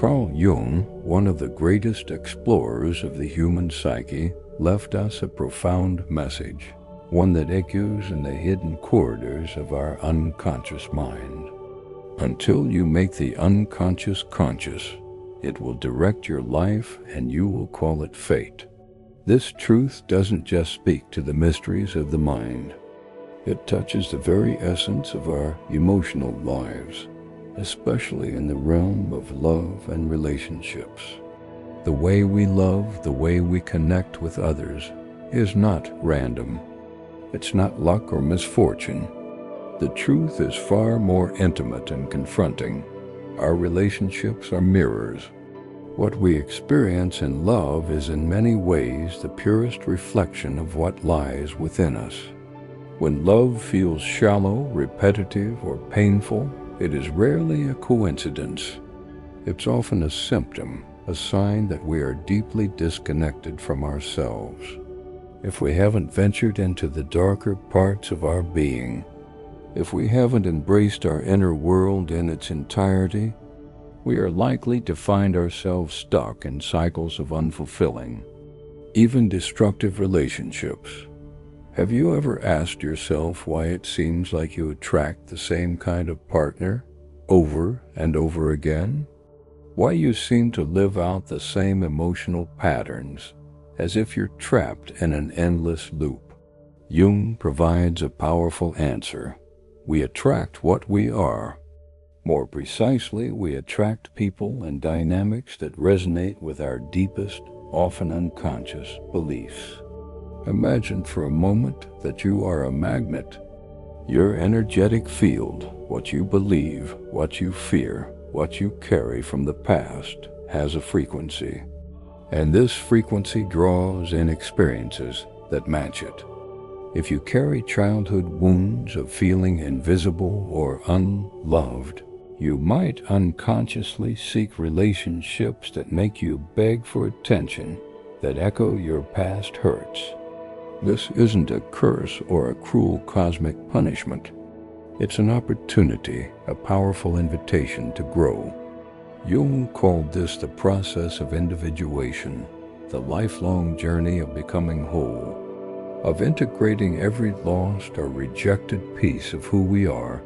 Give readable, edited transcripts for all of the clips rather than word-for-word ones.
Carl Jung, one of the greatest explorers of the human psyche, left us a profound message, one that echoes in the hidden corridors of our unconscious mind. Until you make the unconscious conscious, it will direct your life and you will call it fate. This truth doesn't just speak to the mysteries of the mind. It touches the very essence of our emotional lives, especially in the realm of love and relationships. The way we love, the way we connect with others, is not random. It's not luck or misfortune. The truth is far more intimate and confronting. Our relationships are mirrors. What we experience in love is in many ways the purest reflection of what lies within us. When love feels shallow, repetitive, or painful, it is rarely a coincidence. It's often a symptom, a sign that we are deeply disconnected from ourselves. If we haven't ventured into the darker parts of our being, if we haven't embraced our inner world in its entirety, we are likely to find ourselves stuck in cycles of unfulfilling, even destructive relationships. Have you ever asked yourself why it seems like you attract the same kind of partner over and over again? Why you seem to live out the same emotional patterns, as if you're trapped in an endless loop? Jung provides a powerful answer. We attract what we are. More precisely, we attract people and dynamics that resonate with our deepest, often unconscious beliefs. Imagine for a moment that you are a magnet. Your energetic field, what you believe, what you fear, what you carry from the past, has a frequency. And this frequency draws in experiences that match it. If you carry childhood wounds of feeling invisible or unloved, you might unconsciously seek relationships that make you beg for attention, that echo your past hurts. This isn't a curse or a cruel cosmic punishment. It's an opportunity, a powerful invitation to grow. Jung called this the process of individuation, the lifelong journey of becoming whole, of integrating every lost or rejected piece of who we are,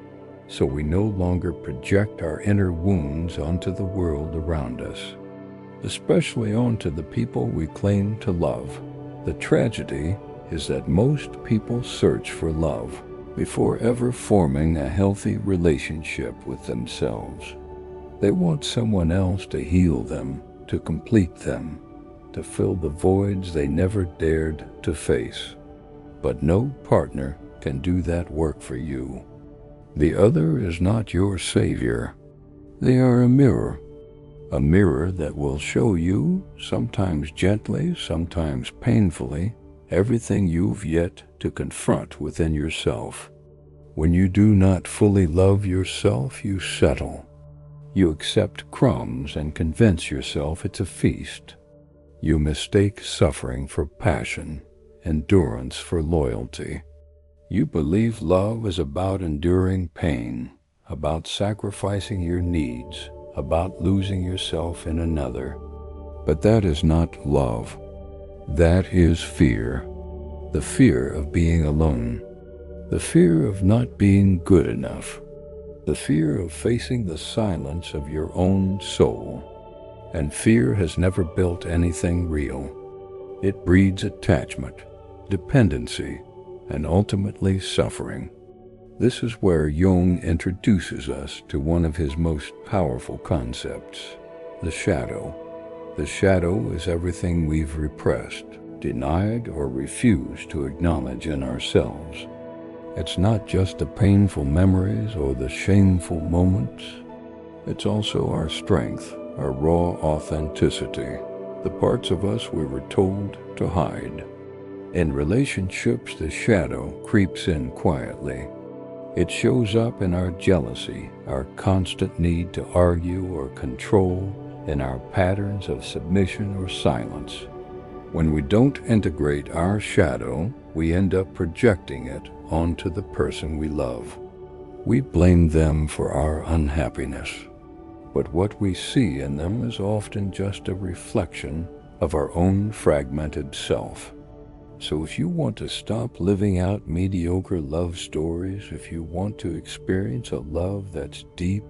so we no longer project our inner wounds onto the world around us, especially onto the people we claim to love. The tragedy is that most people search for love before ever forming a healthy relationship with themselves. They want someone else to heal them, to complete them, to fill the voids they never dared to face. But no partner can do that work for you. The other is not your savior. They are a mirror that will show you, sometimes gently, sometimes painfully, everything you've yet to confront within yourself. When you do not fully love yourself, you settle. You accept crumbs and convince yourself it's a feast. You mistake suffering for passion, endurance for loyalty. You believe love is about enduring pain, about sacrificing your needs, about losing yourself in another. But that is not love. That is fear. The fear of being alone. The fear of not being good enough. The fear of facing the silence of your own soul. And fear has never built anything real. It breeds attachment, dependency, and ultimately suffering. This is where Jung introduces us to one of his most powerful concepts, the shadow. The shadow is everything we've repressed, denied, or refused to acknowledge in ourselves. It's not just the painful memories or the shameful moments. It's also our strength, our raw authenticity, the parts of us we were told to hide. In relationships, the shadow creeps in quietly. It shows up in our jealousy, our constant need to argue or control, in our patterns of submission or silence. When we don't integrate our shadow, we end up projecting it onto the person we love. We blame them for our unhappiness. but what we see in them is often just a reflection of our own fragmented self. So if you want to stop living out mediocre love stories, if you want to experience a love that's deep,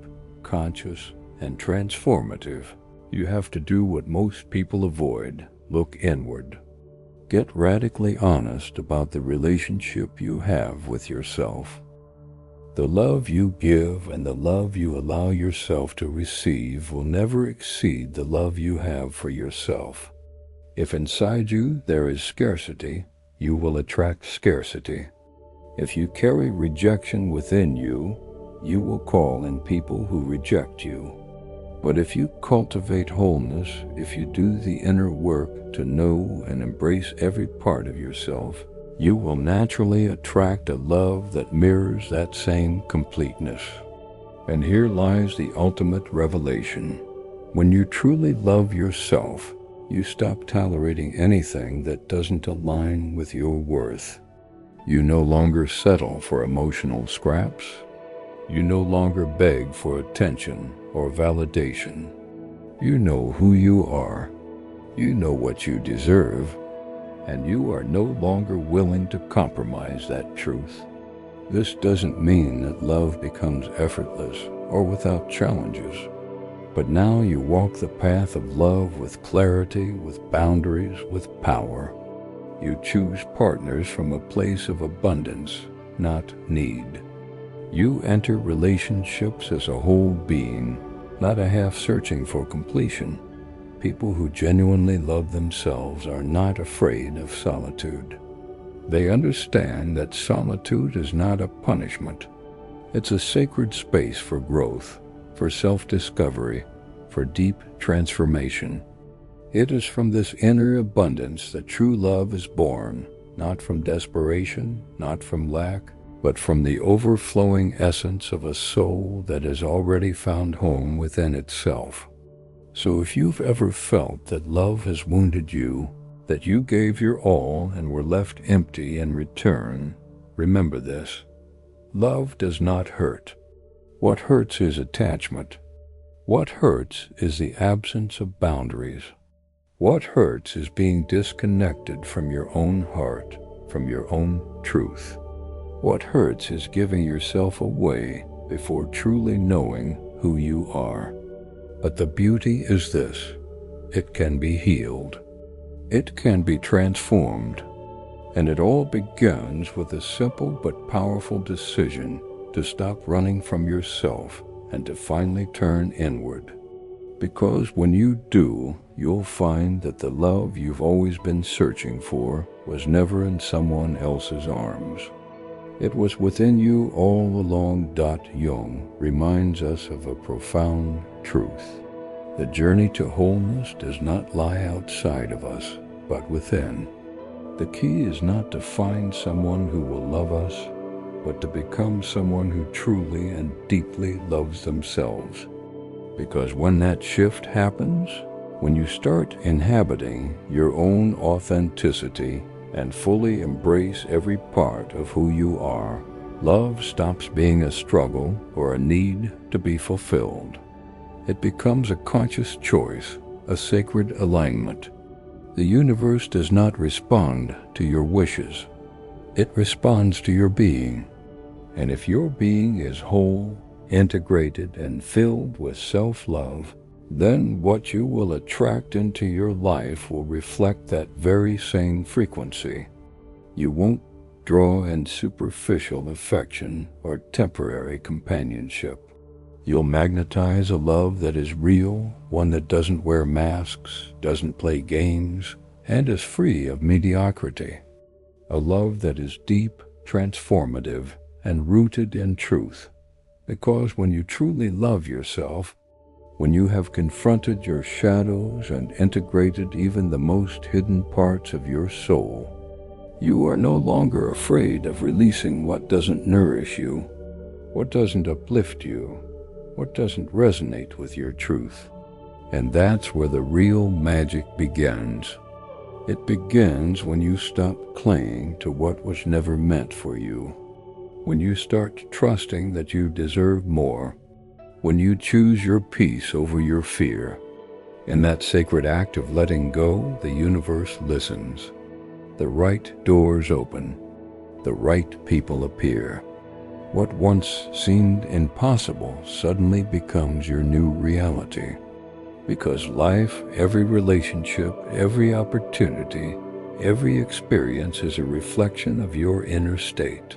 conscious, and transformative, you have to do what most people avoid: look inward. Get radically honest about the relationship you have with yourself. The love you give and the love you allow yourself to receive will never exceed the love you have for yourself. If inside you there is scarcity, you will attract scarcity. If you carry rejection within you, you will call in people who reject you. But if you cultivate wholeness, if you do the inner work to know and embrace every part of yourself, you will naturally attract a love that mirrors that same completeness. And here lies the ultimate revelation. When you truly love yourself, you stop tolerating anything that doesn't align with your worth. You no longer settle for emotional scraps. You no longer beg for attention or validation. You know who you are. You know what you deserve. And you are no longer willing to compromise that truth. This doesn't mean that love becomes effortless or without challenges. But now you walk the path of love with clarity, with boundaries, with power. You choose partners from a place of abundance, not need. You enter relationships as a whole being, not a half searching for completion. People who genuinely love themselves are not afraid of solitude. They understand that solitude is not a punishment. It's a sacred space for growth, for self-discovery, for deep transformation. It is from this inner abundance that true love is born, not from desperation, not from lack, but from the overflowing essence of a soul that has already found home within itself. So if you've ever felt that love has wounded you, that you gave your all and were left empty in return, remember this: love does not hurt. What hurts is attachment. What hurts is the absence of boundaries. What hurts is being disconnected from your own heart, from your own truth. What hurts is giving yourself away before truly knowing who you are. But the beauty is this: it can be healed. It can be transformed. And it all begins with a simple but powerful decision to stop running from yourself and to finally turn inward. Because when you do, you'll find that the love you've always been searching for was never in someone else's arms. It was within you all along. Jung reminds us of a profound truth. The journey to wholeness does not lie outside of us, but within. The key is not to find someone who will love us, but to become someone who truly and deeply loves themselves. Because when that shift happens, when you start inhabiting your own authenticity and fully embrace every part of who you are, love stops being a struggle or a need to be fulfilled. It becomes a conscious choice, a sacred alignment. The universe does not respond to your wishes. It responds to your being. And if your being is whole, integrated, and filled with self-love, then what you will attract into your life will reflect that very same frequency. You won't draw in superficial affection or temporary companionship. You'll magnetize a love that is real, one that doesn't wear masks, doesn't play games, and is free of mediocrity. A love that is deep, transformative, and rooted in truth. Because when you truly love yourself, when you have confronted your shadows and integrated even the most hidden parts of your soul, you are no longer afraid of releasing what doesn't nourish you, what doesn't uplift you, what doesn't resonate with your truth. And that's where the real magic begins. It begins when you stop clinging to what was never meant for you. When you start trusting that you deserve more, when you choose your peace over your fear. In that sacred act of letting go, the universe listens. The right doors open. The right people appear. What once seemed impossible suddenly becomes your new reality. Because life, every relationship, every opportunity, every experience is a reflection of your inner state.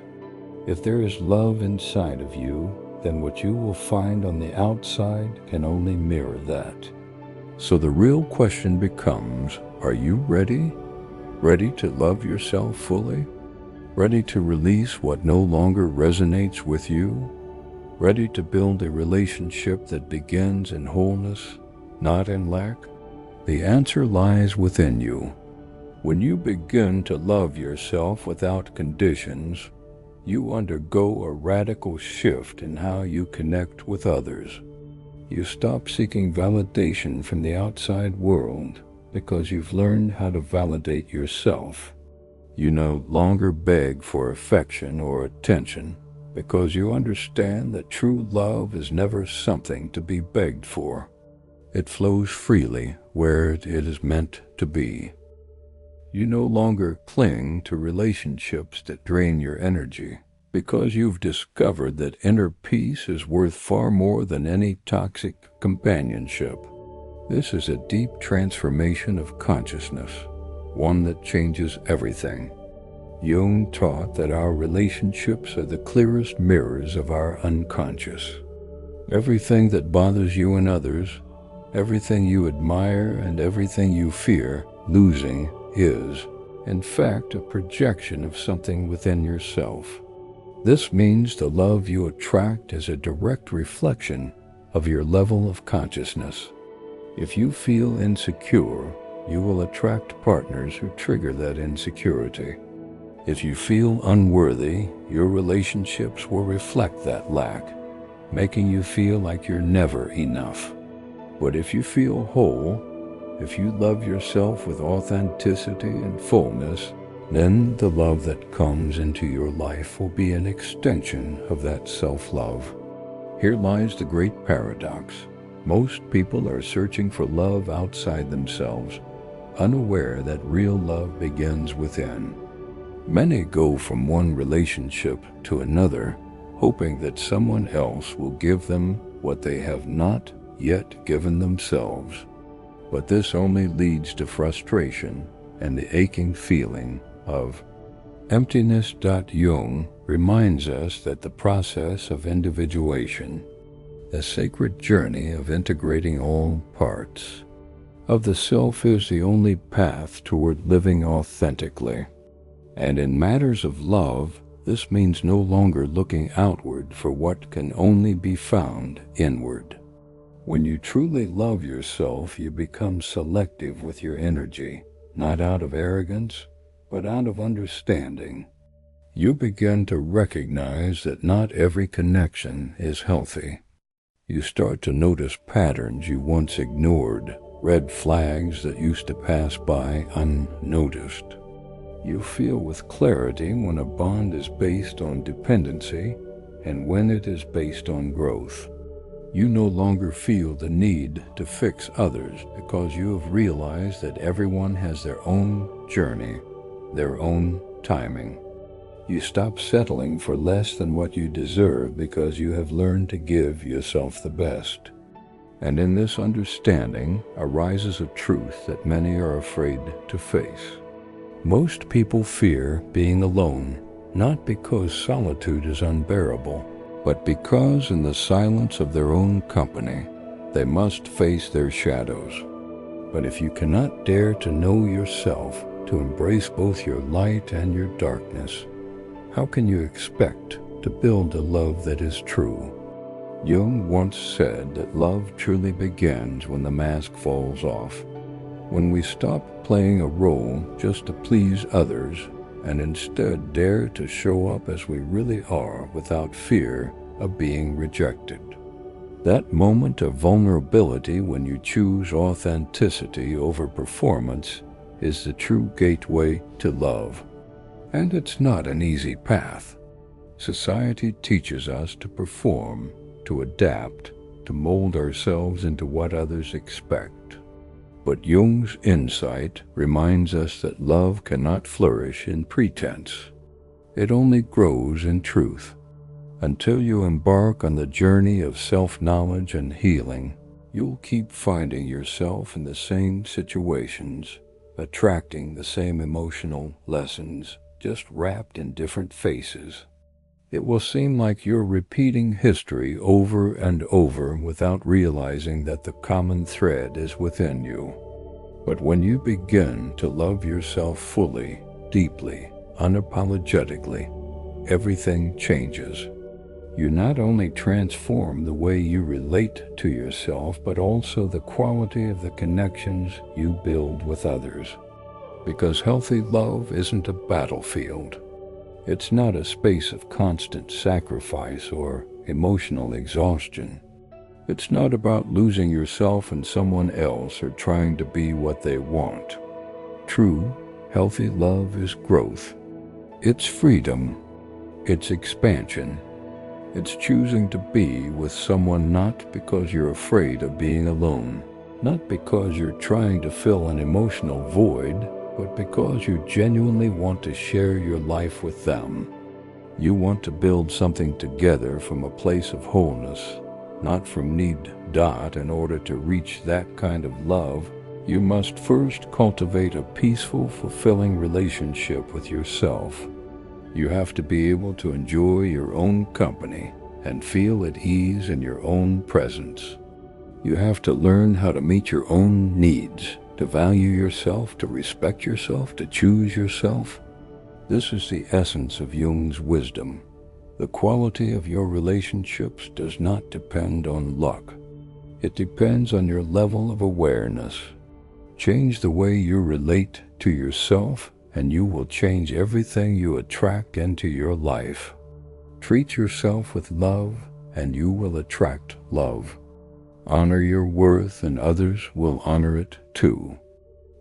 If there is love inside of you, then what you will find on the outside can only mirror that. So the real question becomes, are you ready? Ready to love yourself fully? Ready to release what no longer resonates with you? Ready to build a relationship that begins in wholeness, not in lack? The answer lies within you. When you begin to love yourself without conditions, you undergo a radical shift in how you connect with others. You stop seeking validation from the outside world because you've learned how to validate yourself. You no longer beg for affection or attention because you understand that true love is never something to be begged for. It flows freely where it is meant to be. You no longer cling to relationships that drain your energy because you've discovered that inner peace is worth far more than any toxic companionship. This is a deep transformation of consciousness, one that changes everything. Jung taught that our relationships are the clearest mirrors of our unconscious. Everything that bothers you in others, everything you admire and everything you fear losing is, in fact, a projection of something within yourself. This means the love you attract is a direct reflection of your level of consciousness. If you feel insecure, you will attract partners who trigger that insecurity. If you feel unworthy, your relationships will reflect that lack, making you feel like you're never enough. But if you feel whole, if you love yourself with authenticity and fullness, then the love that comes into your life will be an extension of that self-love. Here lies the great paradox. Most people are searching for love outside themselves, unaware that real love begins within. Many go from one relationship to another, hoping that someone else will give them what they have not yet given themselves. But this only leads to frustration and the aching feeling of emptiness. Jung reminds us that the process of individuation, the sacred journey of integrating all parts of the self, is the only path toward living authentically. And in matters of love, this means no longer looking outward for what can only be found inward. When you truly love yourself, you become selective with your energy, not out of arrogance, but out of understanding. You begin to recognize that not every connection is healthy. You start to notice patterns you once ignored, red flags that used to pass by unnoticed. You feel with clarity when a bond is based on dependency and when it is based on growth. You no longer feel the need to fix others because you have realized that everyone has their own journey, their own timing. You stop settling for less than what you deserve because you have learned to give yourself the best. And in this understanding arises a truth that many are afraid to face. Most people fear being alone, not because solitude is unbearable, but because in the silence of their own company, they must face their shadows. But if you cannot dare to know yourself, to embrace both your light and your darkness, how can you expect to build a love that is true? Jung once said that love truly begins when the mask falls off, when we stop playing a role just to please others and instead dare to show up as we really are without fear of being rejected. That moment of vulnerability when you choose authenticity over performance is the true gateway to love. And it's not an easy path. Society teaches us to perform, to adapt, to mold ourselves into what others expect. But Jung's insight reminds us that love cannot flourish in pretense. It only grows in truth. Until you embark on the journey of self-knowledge and healing, you'll keep finding yourself in the same situations, attracting the same emotional lessons, just wrapped in different faces. It will seem like you're repeating history over and over without realizing that the common thread is within you. But when you begin to love yourself fully, deeply, unapologetically, everything changes. You not only transform the way you relate to yourself, but also the quality of the connections you build with others. Because healthy love isn't a battlefield. It's not a space of constant sacrifice or emotional exhaustion. It's not about losing yourself in someone else or trying to be what they want. True, healthy love is growth. It's freedom. It's expansion. It's choosing to be with someone not because you're afraid of being alone, not because you're trying to fill an emotional void, but because you genuinely want to share your life with them. You want to build something together from a place of wholeness, not from need. In order to reach that kind of love, you must first cultivate a peaceful, fulfilling relationship with yourself. You have to be able to enjoy your own company and feel at ease in your own presence. You have to learn how to meet your own needs, to value yourself, to respect yourself, to choose yourself. This is the essence of Jung's wisdom. The quality of your relationships does not depend on luck. It depends on your level of awareness. Change the way you relate to yourself, and you will change everything you attract into your life. Treat yourself with love, and you will attract love. Honor your worth, and others will honor it too.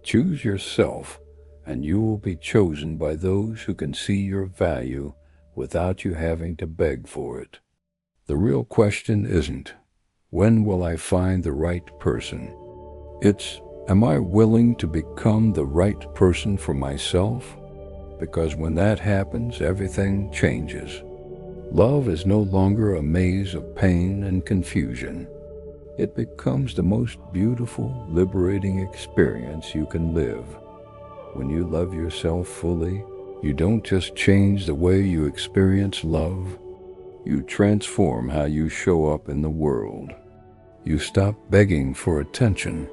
Choose yourself, and you will be chosen by those who can see your value without you having to beg for it. The real question isn't, when will I find the right person? It's, am I willing to become the right person for myself? Because when that happens, everything changes. Love is no longer a maze of pain and confusion. It becomes the most beautiful, liberating experience you can live. When you love yourself fully, you don't just change the way you experience love, you transform how you show up in the world. You stop begging for attention.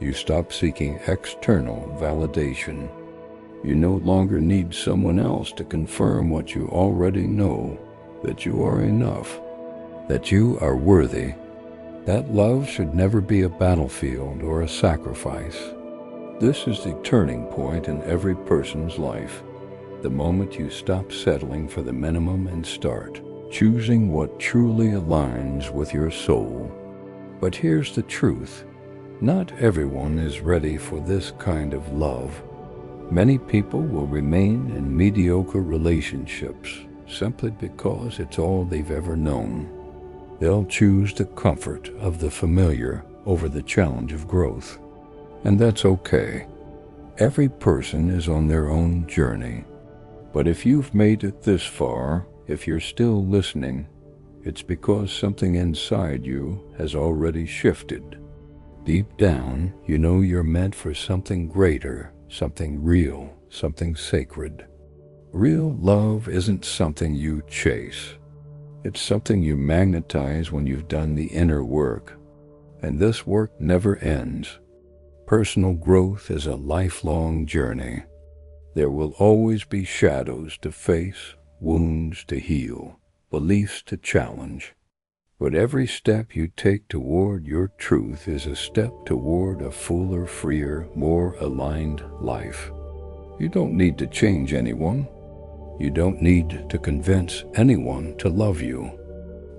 You stop seeking external validation. You no longer need someone else to confirm what you already know, that you are enough, that you are worthy. That love should never be a battlefield or a sacrifice. This is the turning point in every person's life. The moment you stop settling for the minimum and start choosing what truly aligns with your soul. But here's the truth. Not everyone is ready for this kind of love. Many people will remain in mediocre relationships simply because it's all they've ever known. They'll choose the comfort of the familiar over the challenge of growth. And that's okay. Every person is on their own journey. But if you've made it this far, if you're still listening, it's because something inside you has already shifted. Deep down, you know you're meant for something greater, something real, something sacred. Real love isn't something you chase. It's something you magnetize when you've done the inner work. And this work never ends. Personal growth is a lifelong journey. There will always be shadows to face, wounds to heal, beliefs to challenge. But every step you take toward your truth is a step toward a fuller, freer, more aligned life. You don't need to change anyone. You don't need to convince anyone to love you.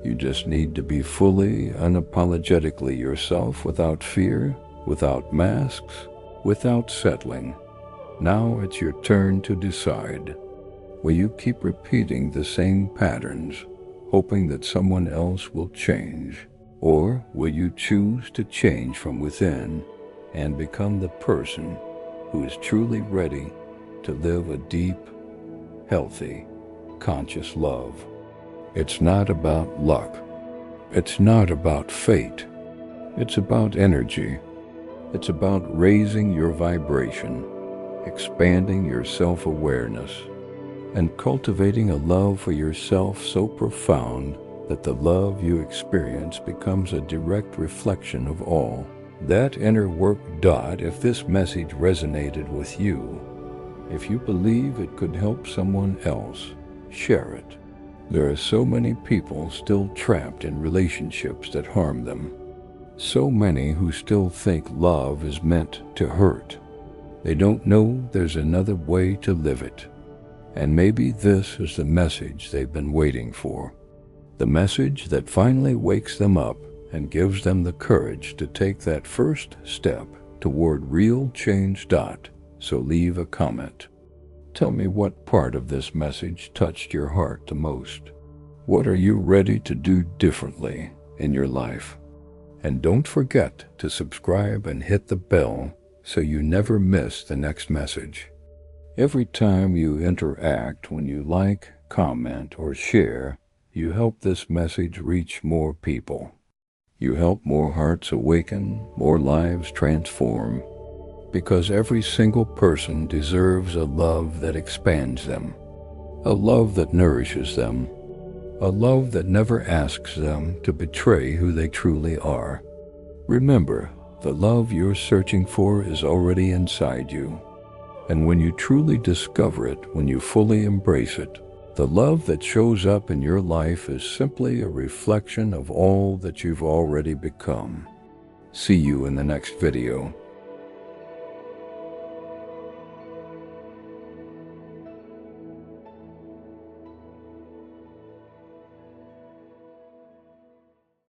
You just need to be fully, unapologetically yourself without fear, without masks, without settling. Now it's your turn to decide. Will you keep repeating the same patterns, hoping that someone else will change? Or will you choose to change from within and become the person who is truly ready to live a deep, healthy, conscious love? It's not about luck. It's not about fate. It's about energy. It's about raising your vibration, expanding your self-awareness, and cultivating a love for yourself so profound that the love you experience becomes a direct reflection of all. That inner work. If this message resonated with you, if you believe it could help someone else, share it. There are so many people still trapped in relationships that harm them. So many who still think love is meant to hurt. They don't know there's another way to live it. And maybe this is the message they've been waiting for. The message that finally wakes them up and gives them the courage to take that first step toward real change. So leave a comment. Tell me what part of this message touched your heart the most. What are you ready to do differently in your life? And don't forget to subscribe and hit the bell so you never miss the next message. Every time you interact, when you like, comment, or share, you help this message reach more people. You help more hearts awaken, more lives transform, because every single person deserves a love that expands them, a love that nourishes them, a love that never asks them to betray who they truly are. Remember, the love you're searching for is already inside you. And when you truly discover it, when you fully embrace it, the love that shows up in your life is simply a reflection of all that you've already become. See you in the next video.